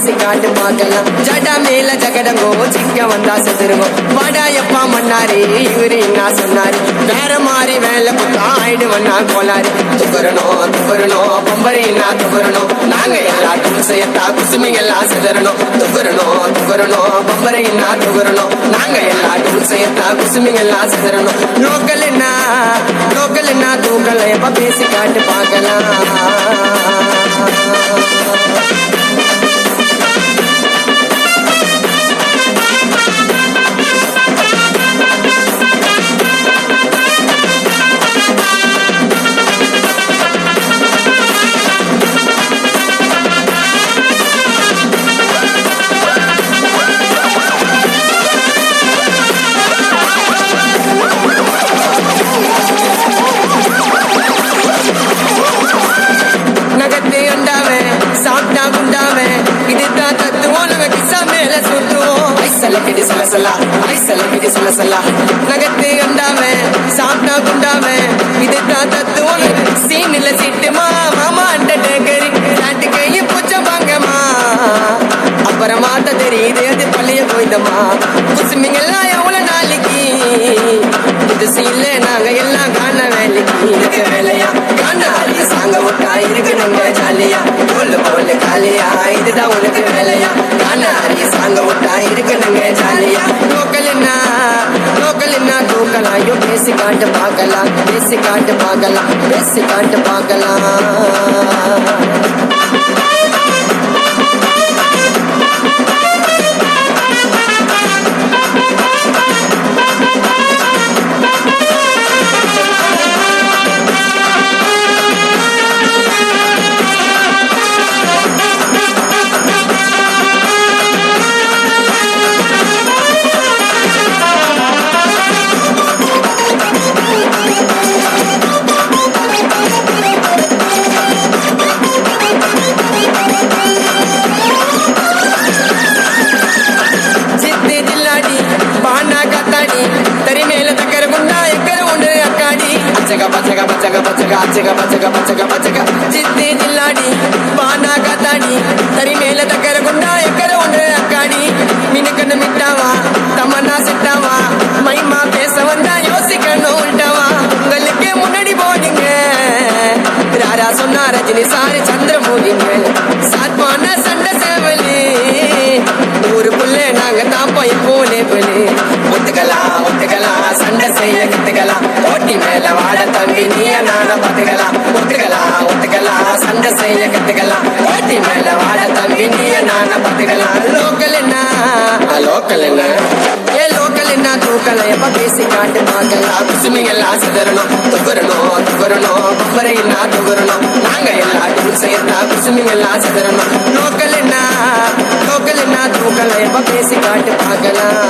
பேசி காட்டு பார்க்கலாம். ஜடா மேல ஜகடங்கோ சிக்க வந்தா செத்துருவோம். வாடாயப்பா மன்னாரி இவரு என்ன சொன்னாரு, வேற மாதிரி வேலை புத்தா ஆயிடுவண்ணா கோளாரு. துபரணும் பொம்பரையின்னா துபரணும், நாங்க எல்லாம் துசையத்தா குசுமிங்க எல்லாம் செதறணும். துபரணும் பொம்பரையின்னா துபரணும், நாங்க எல்லாம் துசையத்தா குசுமிங்க எல்லாம் செதறணும். லோக்கல் என்ன தூக்கல எப்ப பேசி காட்டு பார்க்கலாம். நகத்து கண்டாமே சாப்பிட்டா குண்டாமே இதுதான் தத்துவம். சீனில சிட்டுமா மாமா அண்டேக்கரி நாட்டு கையும் பூச்ச பாங்கம்மா. அப்புறமா தான் தெரியுது அது பள்ளிய போய்தம்மா. குசுமிங்கெல்லாம் எவ்வளவு நாளைக்கு புதுசு இல்ல நாங்க எல்லாம் காண வேலைக்கு. இதுக்கு வேலையா காணாலி சாங்க விட்டா இருக்கணுங்க ஜாலியா. போல காலியா இதுதான் உனக்கு வேலையா. காணாலி சாங்க விட்டா இருக்கணுங்க ஜாலியா. லோக்கல் என்ன தூக்கலாயோ பேசி காட்டு பார்க்கலாம். జిద్ది జిల్లాడి బానా కతాడి తరి మేల దగ్గర గుండా ఎక్కడ ఉండే అక్కాడి. మినకను మిట్టావా தமன்னா சிட்டாவா மைமா பேச வந்தா யோசிக்கணும் உள்டாவா. உங்களுக்கு முன்னாடி போடுங்க ராரா சொன்னா ரஜினி சாரி சந்திரமோகிங்க. சாத்மான சண்டை சேவலி ஊருக்குள்ள நாங்க தான் போய் போலே போலே. ஒத்துக்கலாம் சண்டை செய்ய கத்துக்கலாம். ஓட்டி மேல வாட தம்பி நீய நான பாத்துக்கலாம். ஒத்துக்கலாம் சண்டை செய்ய கத்துக்கலாம். ஓட்டி மேல வாட தம்பி நீய நான பாத்துக்கலாம். லோக்கல் என்ன தூக்கல எப்ப பேசி காட்டு பார்க்கலாம். குசுமிங்கெல்லாம் செதறணும். துபரணும் பொம்பரையின்னா துபரணும், நாங்க எல்லாரும் சேர்த்தா குசுமிங்கெல்லாம் செதறணும். லோக்கல் என்ன தூக்கல எப்ப பேசி காட்டு பார்க்கலாம்.